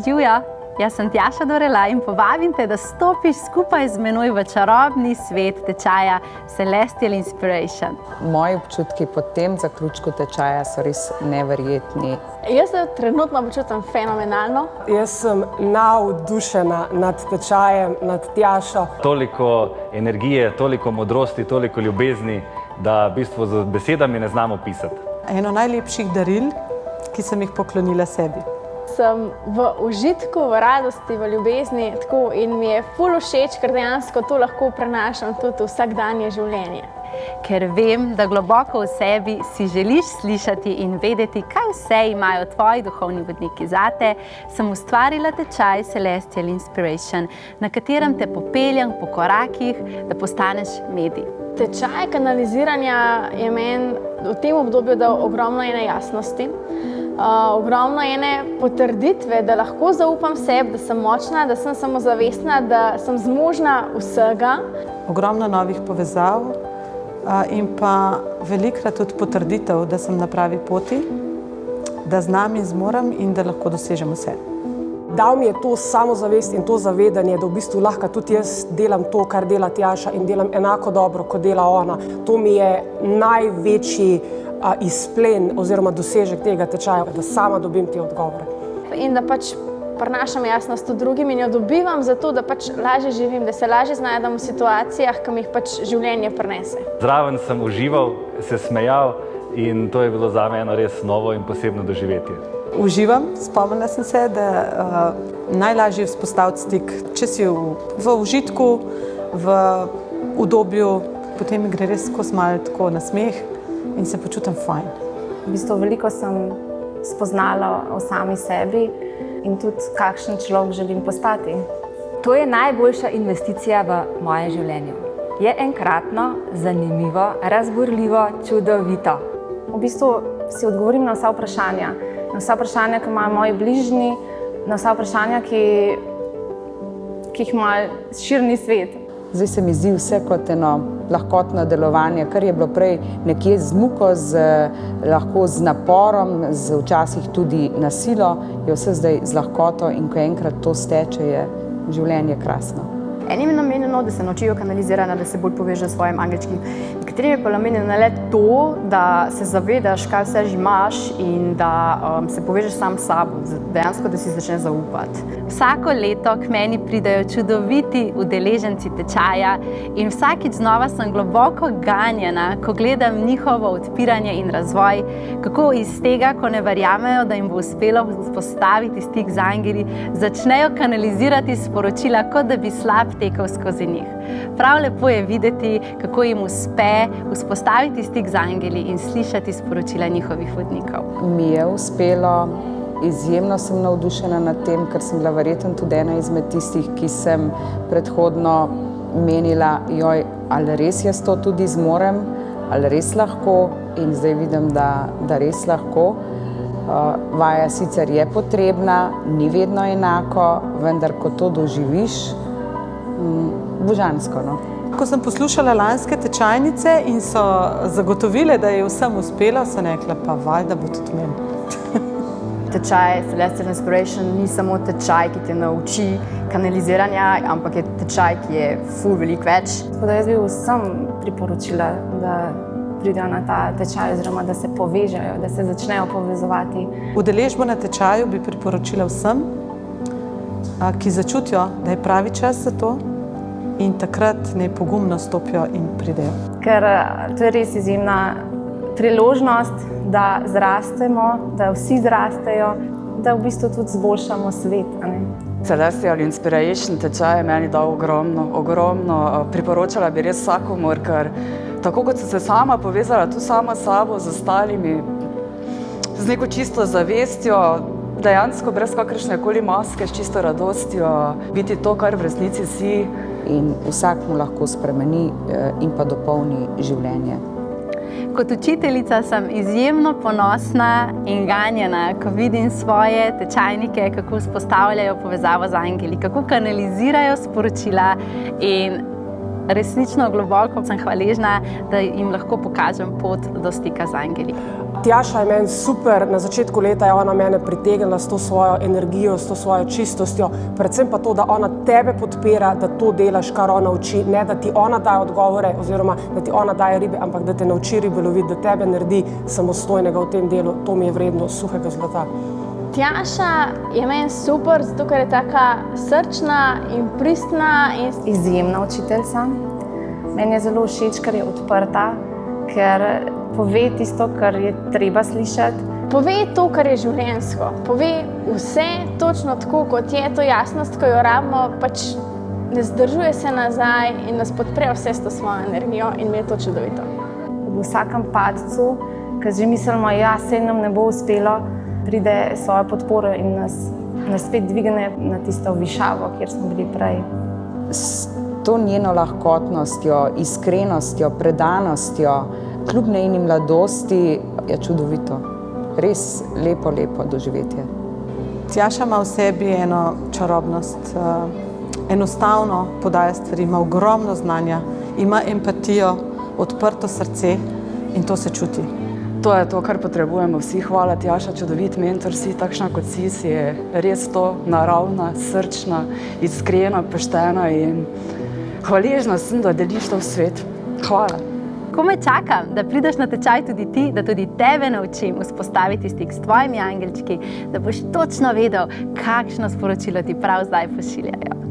Živijo, jaz sem Tjaša Dorelaj in povabim te, da stopiš skupaj z menoj v čarobni svet tečaja Celestial Inspiration. Moji občutki po tem zaključku tečaja so res neverjetni. Jaz se trenutno počutim fenomenalno. Jaz sem navdušena nad tečajem, nad Tjašo. Toliko energije, toliko modrosti, toliko ljubezni, da v bistvu z besedami ne znamo pisati. Eno najlepših daril, ki sem jih poklonila sebi. Sem v užitku, v radosti, v ljubezni in mi je ful všeč, ker dejansko to lahko prenašam tudi v vsakdanje življenje. Ker vem, da globoko v sebi si želiš slišati in vedeti, kaj vse imajo tvoji duhovni vodniki zate, sem ustvarila tečaj Celestial Inspiration, na katerem te popeljem po korakih, da postaneš medij. Tečaj kanaliziranja je meni v tem obdobju dal ogromno ene jasnosti, ogromno ene potrditve, da lahko zaupam sebi, da sem močna, da sem samozavestna, da sem zmožna vsega. Ogromno novih povezav in pa velikrat tudi potrditev, da sem na pravi poti, da znam in zmorem in da lahko dosežem vse. Dal mi je to samozavest in to zavedanje, da v bistvu lahko tudi jaz delam to, kar dela Tjaša in delam enako dobro, kot dela ona. To mi je največji izplen oziroma dosežek tega tečaja, da sama dobim te odgovore. In da prenašam jasnost drugim in jo dobivam zato, da lažje živim, da se lažje znajdem v situacijah, ki mi jih življenje prinese. Zraven sem užival, se smejal in to je bilo zame eno res novo in posebno doživetje. Uživam, spomnila sem se, da najlažje vzpostaviti stik, če si v užitku, v udobju, potem mi gre res skozi malo tako na smeh in se počutim fajn. V bistvu veliko sem spoznala o sami sebi in tudi kakšen človek želim postati. To je najboljša investicija v mojem življenju. Je enkratno, zanimivo, razburljivo, čudovito. V bistvu si odgovorim na vsa vprašanja, ki imajo moji bližnji, na vsa vprašanja, ki jih ima širni svet. Zdaj se mi zdi vse kot eno lahkotno delovanje, kar je bilo prej nekje z muko, lahko z naporom, včasih tudi na silo, je vse zdaj z lahkoto in ko enkrat to steče, je življenje krasno. Enim je namenjeno, da se naučijo kanalizirati, da se bolj povežejo s svojim angelčkim. Nekaterim je pa namenjeno le to, da se zavedaš, kaj vse že imaš in da se povežeš sam s sabo, dejansko, da si začneš zaupati. Vsako leto k meni pridejo čudoviti udeleženci tečaja in vsakič znova sem globoko ganjena, ko gledam njihovo odpiranje in razvoj, kako iz tega, ko ne verjamejo, da jim bo uspelo vzpostaviti stik z angeli, začnejo kanalizirati sporočila, kot da bi slab tekel skozi njih. Prav lepo je videti, kako jim uspe vzpostaviti stik z angeli in slišati sporočila njihovih vodnikov. Mi je uspelo, izjemno sem navdušena nad tem, ker sem bila verjetno tudi ena izmed tistih, ki sem predhodno menila, ali res jaz to tudi zmorem, ali res lahko, in zdaj vidim, da res lahko. Vaja sicer je potrebna, ni vedno enako, vendar ko to doživiš, božansko, no. Ko sem poslušala lanske tečajnice in so zagotovile, da je vsem uspelo, sem rekla, pa valjda bo tudi meni. Tečaj Celestial Inspiration ni samo tečaj, ki te nauči kanaliziranja, ampak je tečaj, ki je ful veliko več. Tako da jaz bi vsem priporočila, da pridejo na ta tečaj oziroma da se povežejo, da se začnejo povezovati. Udeležbo na tečaju bi priporočila vsem, ki začutijo, da je pravi čas za to in takrat naj pogumno stopijo in pridejo. Ker to je res izjemna priložnost, da zrastemo, da vsi zrastejo, da v bistvu tudi zboljšamo svet. Celestial Inspiration tečaj je meni dal ogromno. Priporočala bi res vsakomur, ker tako kot sem se sama povezala tu sama s sabo, z ostalimi, z neko čisto zavestjo, dejansko brez kakršnekoli maske, s čisto radostjo, biti to, kar v resnici si. In vsak mu lahko spremeni in pa dopolni življenje. Kot učiteljica sem izjemno ponosna in ganjena, ko vidim svoje tečajnike, kako vzpostavljajo povezavo z angeli, kako kanalizirajo sporočila in Resnično globoko sem hvaležna, da jim lahko pokažem pot do stika z angeli. Tjaša je meni super, na začetku leta je ona mene pritegnila s to svojo energijo, s to svojo čistostjo, predvsem pa to, da ona tebe podpira, da to delaš, kar ona uči, ne da ti ona daje odgovore oziroma da ti ona daje ribe, ampak da te nauči ribe loviti, da tebe naredi samostojnega v tem delu, to mi je vredno suhega zlata. Tjaša je meni super, zato ker je taka srčna in pristna. Izjemna učiteljica. Meni je zelo všeč, ker je odprta, ker pove tisto, kar je treba slišati. Pove to, kar je življenjsko. Pove vse točno tako, kot je to jasnost, ko jo rabimo, pač ne zdržuje se nazaj in nas podpre vse s to svojo energijo in mi je to čudovito. V vsakem padcu, ko že mislimo, ja, saj nam ne bo uspelo, pride svojo podporo in nas spet dvigne na tisto višavo, kjer smo bili prej. S to njeno lahkotnostjo, iskrenostjo, predanostjo, kljub njeni mladosti je čudovito. Res lepo, lepo doživetje. Tjaša ima v sebi eno čarobnost, enostavno podaja stvari, ima ogromno znanja, ima empatijo, odprto srce in to se čuti. To je to, kar potrebujemo vsi. Hvala, Tjaša, čudovit mentor si, takšna kot si je res to, naravna, srčna, iskrena, poštena in hvaležna sem, da deliš to v svet. Hvala. Ko me čakam, da prideš na tečaj tudi ti, da tudi tebe naučim vzpostaviti stik s tvojimi angelčki, da boš točno vedel, kakšno sporočilo ti prav zdaj pošiljajo.